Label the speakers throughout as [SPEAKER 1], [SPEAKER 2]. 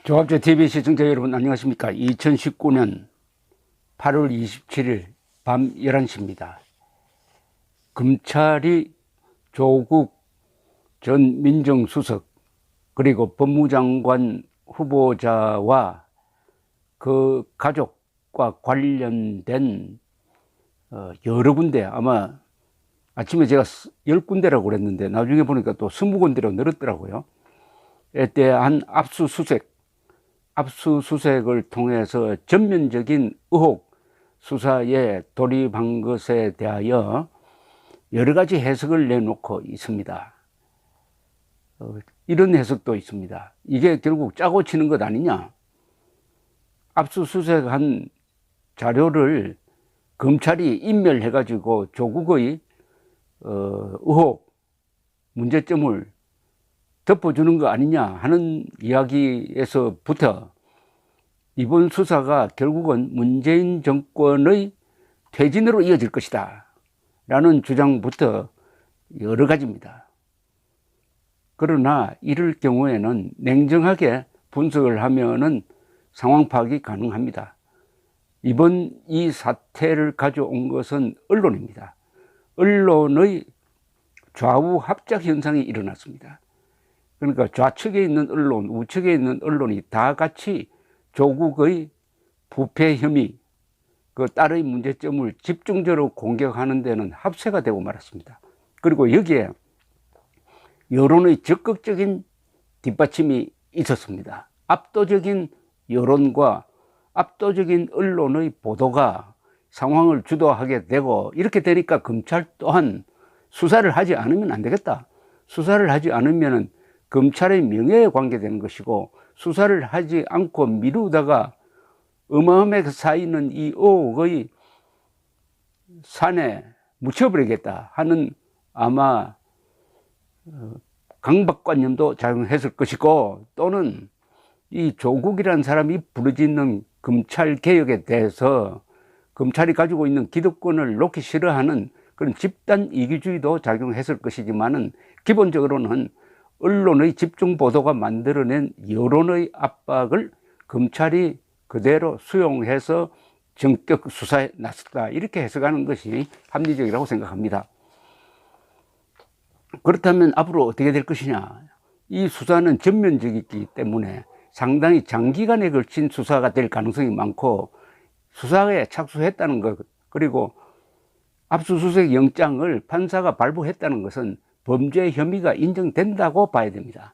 [SPEAKER 1] 조합조 TV 시청자 여러분 안녕하십니까. 2019년 8월 27일 밤 11시입니다. 검찰이 조국 전 민정수석 그리고 법무장관 후보자와 그 가족과 관련된 여러 군데, 아마 아침에 제가 10군데라고 그랬는데 나중에 보니까 또 20군데로 늘었더라고요. 에 대한 압수수색을 통해서 전면적인 의혹 수사에 돌입한 것에 대하여 여러 가지 해석을 내놓고 있습니다. 이런 해석도 있습니다. 이게 결국 짜고 치는 것 아니냐. 압수수색한 자료를 검찰이 인멸해 가지고 조국의 의혹, 문제점을 덮어주는 거 아니냐 하는 이야기에서부터 이번 수사가 결국은 문재인 정권의 퇴진으로 이어질 것이다 라는 주장부터 여러 가지입니다. 그러나 이럴 경우에는 냉정하게 분석을 하면은 상황 파악이 가능합니다. 이번 이 사태를 가져온 것은 언론입니다. 언론의 좌우 합작 현상이 일어났습니다. 그러니까 좌측에 있는 언론, 우측에 있는 언론이 다 같이 조국의 부패 혐의, 그 딸의 문제점을 집중적으로 공격하는 데는 합세가 되고 말았습니다. 그리고 여기에 여론의 적극적인 뒷받침이 있었습니다. 압도적인 여론과 압도적인 언론의 보도가 상황을 주도하게 되고, 이렇게 되니까 검찰 또한 수사를 하지 않으면 안 되겠다. 수사를 하지 않으면 검찰의 명예에 관계되는 것이고, 수사를 하지 않고 미루다가 어마어마하게 쌓이는 이 의혹의 산에 묻혀버리겠다 하는 아마 강박관념도 작용했을 것이고, 또는 이 조국이라는 사람이 부르짖는 검찰 개혁에 대해서 검찰이 가지고 있는 기득권을 놓기 싫어하는 그런 집단 이기주의도 작용했을 것이지만은, 기본적으로는 언론의 집중 보도가 만들어낸 여론의 압박을 검찰이 그대로 수용해서 전격 수사에 나섰다, 이렇게 해석하는 것이 합리적이라고 생각합니다. 그렇다면 앞으로 어떻게 될 것이냐. 이 수사는 전면적이기 때문에 상당히 장기간에 걸친 수사가 될 가능성이 많고, 수사에 착수했다는 것, 그리고 압수수색 영장을 판사가 발부했다는 것은 범죄 혐의가 인정된다고 봐야 됩니다.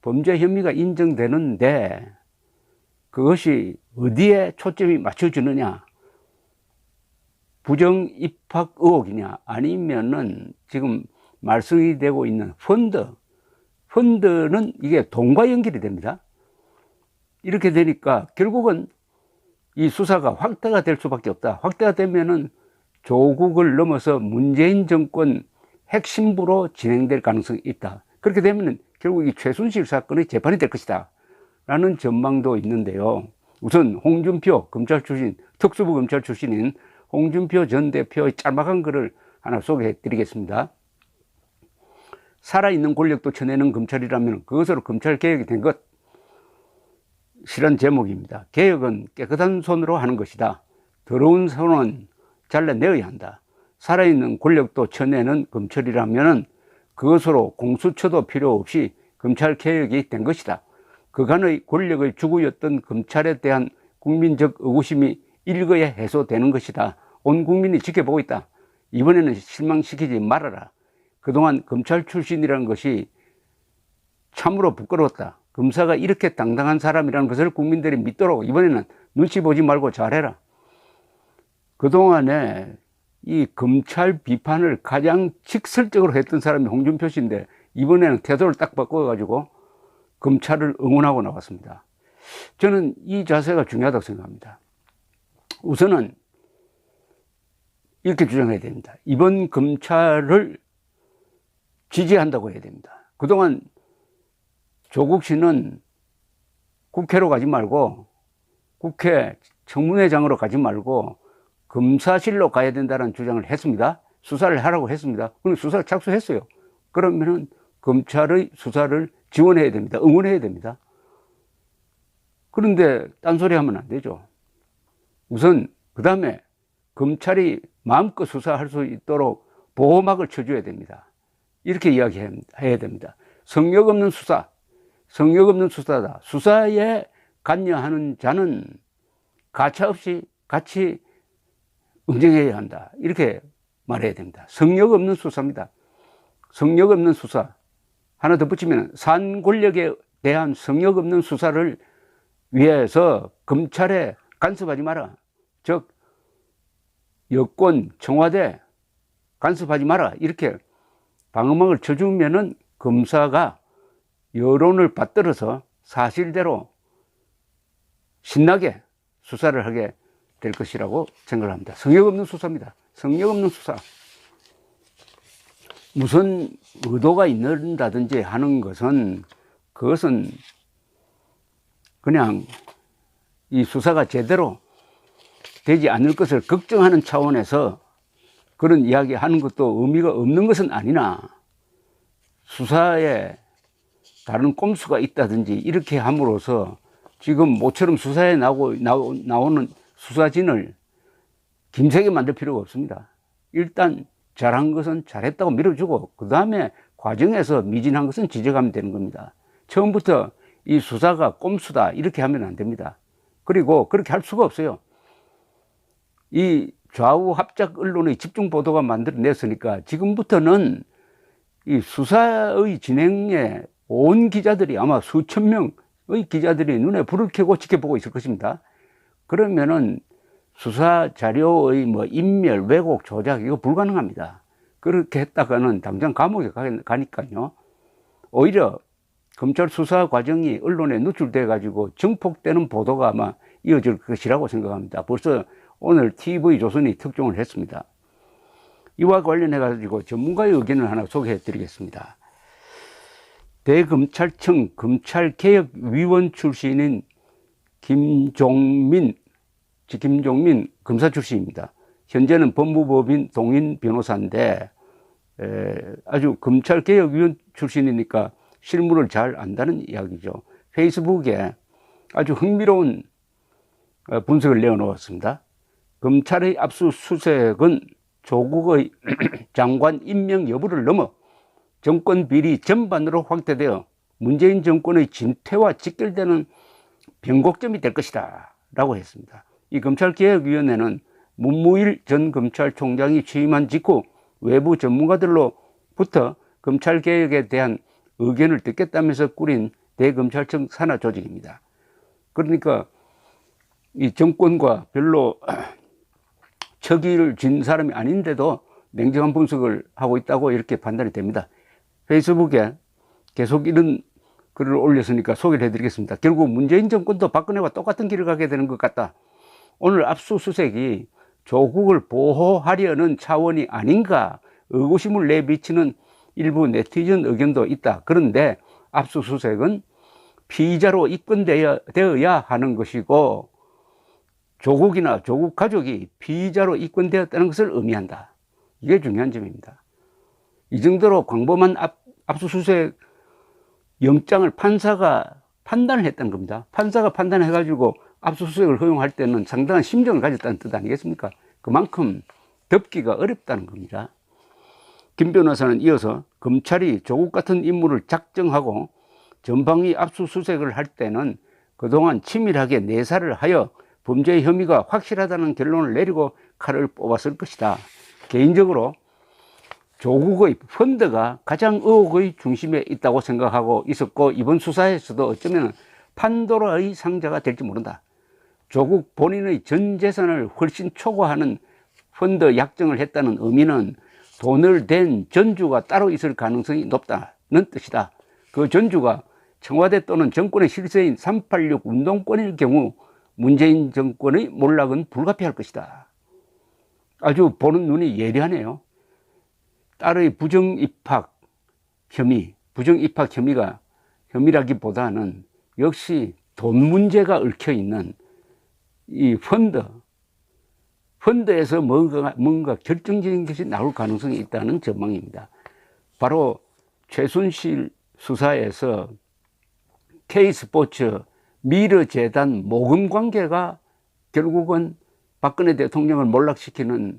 [SPEAKER 1] 범죄 혐의가 인정되는데 그것이 어디에 초점이 맞춰지느냐. 부정 입학 의혹이냐, 아니면은 지금 말씀이 되고 있는 펀드는 이게 돈과 연결이 됩니다. 이렇게 되니까 결국은 이 수사가 확대가 될 수밖에 없다. 확대가 되면은 조국을 넘어서 문재인 정권 핵심부로 진행될 가능성이 있다. 그렇게 되면 결국 이 최순실 사건의 재판이 될 것이다 라는 전망도 있는데요. 우선 홍준표 검찰 출신, 특수부 검찰 출신인 홍준표 전 대표의 짤막한 글을 하나 소개해 드리겠습니다. 살아있는 권력도 쳐내는 검찰이라면 그것으로 검찰 개혁이 된 것, 실한 제목입니다. 개혁은 깨끗한 손으로 하는 것이다. 더러운 손은 잘라내어야 한다. 살아있는 권력도 쳐내는 검찰이라면 그것으로 공수처도 필요 없이 검찰 개혁이 된 것이다. 그간의 권력의 주구였던 검찰에 대한 국민적 의구심이 일거에 해소되는 것이다. 온 국민이 지켜보고 있다. 이번에는 실망시키지 말아라. 그동안 검찰 출신이라는 것이 참으로 부끄러웠다. 검사가 이렇게 당당한 사람이라는 것을 국민들이 믿도록 이번에는 눈치 보지 말고 잘해라. 그동안에 이 검찰 비판을 가장 직설적으로 했던 사람이 홍준표 씨인데, 이번에는 태도를 딱 바꿔가지고 검찰을 응원하고 나왔습니다. 저는 이 자세가 중요하다고 생각합니다. 우선은 이렇게 주장해야 됩니다. 이번 검찰을 지지한다고 해야 됩니다. 그동안 조국 씨는 국회로 가지 말고, 국회 청문회장으로 가지 말고 검사실로 가야 된다는 주장을 했습니다. 수사를 하라고 했습니다. 그럼 수사를 착수했어요. 그러면은 검찰의 수사를 지원해야 됩니다. 응원해야 됩니다. 그런데 딴소리 하면 안 되죠. 우선 그 다음에 검찰이 마음껏 수사할 수 있도록 보호막을 쳐줘야 됩니다. 이렇게 이야기해야 됩니다. 성역 없는 수사, 성역 없는 수사다. 수사에 관여하는 자는 가차없이 같이 응징해야 한다. 이렇게 말해야 됩니다. 성역 없는 수사입니다. 성역 없는 수사. 하나 더 붙이면 산 권력에 대한 성역 없는 수사를 위해서 검찰에 간섭하지 마라. 즉 여권, 청와대 간섭하지 마라. 이렇게 방어막을 쳐주면은 검사가 여론을 받들어서 사실대로 신나게 수사를 하게 될 것이라고 생각을 합니다. 성역 없는 수사입니다. 성역 없는 수사. 무슨 의도가 있는다든지 하는 것은 그것은 그냥 이 수사가 제대로 되지 않을 것을 걱정하는 차원에서 그런 이야기 하는 것도 의미가 없는 것은 아니나 수사에 다른 꼼수가 있다든지 이렇게 함으로써 지금 모처럼 수사에 나오는 수사진을 김세게 만들 필요가 없습니다. 일단 잘한 것은 잘했다고 밀어주고 그 다음에 과정에서 미진한 것은 지적하면 되는 겁니다. 처음부터 이 수사가 꼼수다 이렇게 하면 안 됩니다. 그리고 그렇게 할 수가 없어요. 이 좌우 합작 언론의 집중 보도가 만들어냈으니까 지금부터는 이 수사의 진행에 온 기자들이 아마 수천 명의 기자들이 눈에 불을 켜고 지켜보고 있을 것입니다. 그러면은 수사 자료의 인멸, 왜곡, 조작 이거 불가능합니다. 그렇게 했다가는 당장 감옥에 가니까요. 오히려 검찰 수사 과정이 언론에 노출돼 가지고 증폭되는 보도가 아마 이어질 것이라고 생각합니다. 벌써 오늘 TV조선이 특종을 했습니다. 이와 관련해 가지고 전문가의 의견을 하나 소개해 드리겠습니다. 대검찰청 검찰개혁위원 출신인 김종민 검사 출신입니다. 현재는 법무법인 동인 변호사인데 아주 검찰개혁위원 출신이니까 실무를 잘 안다는 이야기죠. 페이스북에 아주 흥미로운 분석을 내어놓았습니다. 검찰의 압수수색은 조국의 장관 임명 여부를 넘어 정권 비리 전반으로 확대되어 문재인 정권의 진퇴와 직결되는 변곡점이 될 것이다 라고 했습니다. 이 검찰개혁위원회는 문무일 전 검찰총장이 취임한 직후 외부 전문가들로부터 검찰개혁에 대한 의견을 듣겠다면서 꾸린 대검찰청 산하 조직입니다. 그러니까 이 정권과 별로 척을 진 사람이 아닌데도 냉정한 분석을 하고 있다고 이렇게 판단이 됩니다. 페이스북에 계속 이런 글을 올렸으니까 소개를 해드리겠습니다. 결국 문재인 정권도 박근혜와 똑같은 길을 가게 되는 것 같다. 오늘 압수수색이 조국을 보호하려는 차원이 아닌가 의구심을 내비치는 일부 네티즌 의견도 있다. 그런데 압수수색은 피의자로 입건되어야 하는 것이고 조국이나 조국 가족이 피의자로 입건되었다는 것을 의미한다. 이게 중요한 점입니다. 이 정도로 광범한 압수수색 영장을 판사가 판단을 했다는 겁니다. 판사가 판단해가지고 압수수색을 허용할 때는 상당한 심정을 가졌다는 뜻 아니겠습니까? 그만큼 덮기가 어렵다는 겁니다. 김 변호사는 이어서 검찰이 조국 같은 인물을 작정하고 전방위 압수수색을 할 때는 그동안 치밀하게 내사를 하여 범죄 혐의가 확실하다는 결론을 내리고 칼을 뽑았을 것이다. 개인적으로 조국의 펀드가 가장 의혹의 중심에 있다고 생각하고 있었고 이번 수사에서도 어쩌면 판도라의 상자가 될지 모른다. 조국 본인의 전 재산을 훨씬 초과하는 펀드 약정을 했다는 의미는 돈을 댄 전주가 따로 있을 가능성이 높다는 뜻이다. 그 전주가 청와대 또는 정권의 실세인 386 운동권일 경우 문재인 정권의 몰락은 불가피할 것이다. 아주 보는 눈이 예리하네요. 딸의 부정입학 혐의가 혐의라기보다는 역시 돈 문제가 얽혀있는 이 펀드에서 뭔가 결정적인 것이 나올 가능성이 있다는 전망입니다. 바로 최순실 수사에서 K스포츠 미르재단 모금 관계가 결국은 박근혜 대통령을 몰락시키는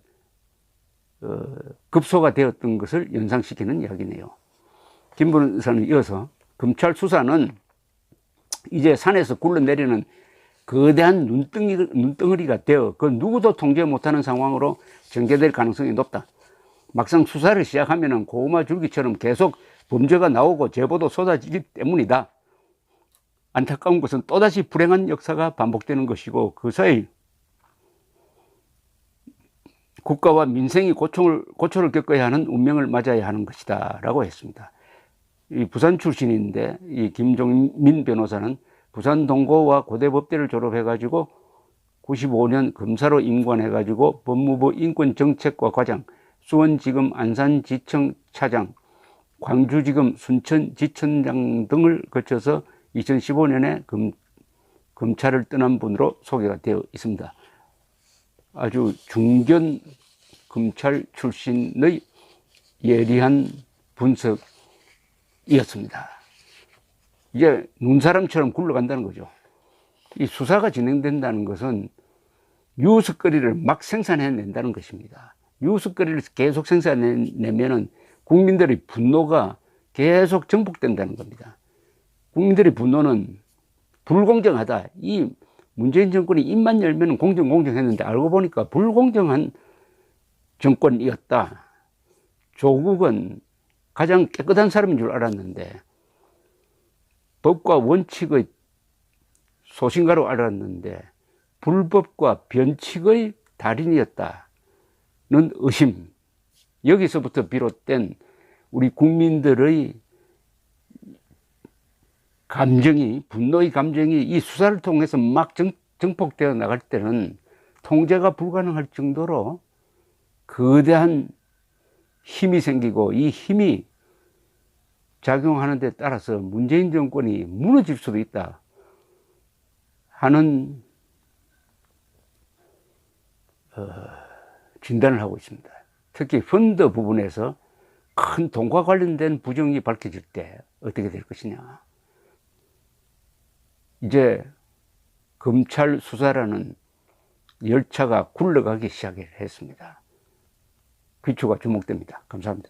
[SPEAKER 1] 급소가 되었던 것을 연상시키는 이야기네요. 김 변호사는 이어서 검찰 수사는 이제 산에서 굴러내리는 거대한 눈덩어리가 되어 그 누구도 통제 못하는 상황으로 전개될 가능성이 높다. 막상 수사를 시작하면 고구마 줄기처럼 계속 범죄가 나오고 제보도 쏟아지기 때문이다. 안타까운 것은 또다시 불행한 역사가 반복되는 것이고 그 사이 국가와 민생이 고초를 겪어야 하는 운명을 맞아야 하는 것이다 라고 했습니다. 이 부산 출신인데 이 김종민 변호사는 부산 동고와 고대법대를 졸업해가지고 95년 검사로 임관해가지고 법무부 인권정책과 과장, 수원지검 안산지청 차장, 광주지검 순천지청장 등을 거쳐서 2015년에 검찰을 떠난 분으로 소개가 되어 있습니다. 아주 중견 검찰 출신의 예리한 분석이었습니다. 이제 눈사람처럼 굴러간다는 거죠. 이 수사가 진행된다는 것은 유수거리를 막 생산해낸다는 것입니다. 유수거리를 계속 생산해내면은 국민들의 분노가 계속 정복된다는 겁니다. 국민들의 분노는 불공정하다. 이 문재인 정권이 입만 열면 공정했는데 알고 보니까 불공정한 정권이었다. 조국은 가장 깨끗한 사람인 줄 알았는데 법과 원칙의 소신가로 알았는데 불법과 변칙의 달인이었다는 의심, 여기서부터 비롯된 우리 국민들의 감정이, 분노의 감정이 이 수사를 통해서 막 정폭되어 나갈 때는 통제가 불가능할 정도로 거대한 힘이 생기고 이 힘이 작용하는 데 따라서 문재인 정권이 무너질 수도 있다 하는 진단을 하고 있습니다. 특히 펀드 부분에서 큰 돈과 관련된 부정이 밝혀질 때 어떻게 될 것이냐. 이제 검찰 수사라는 열차가 굴러가기 시작했습니다. 귀추가 주목됩니다. 감사합니다.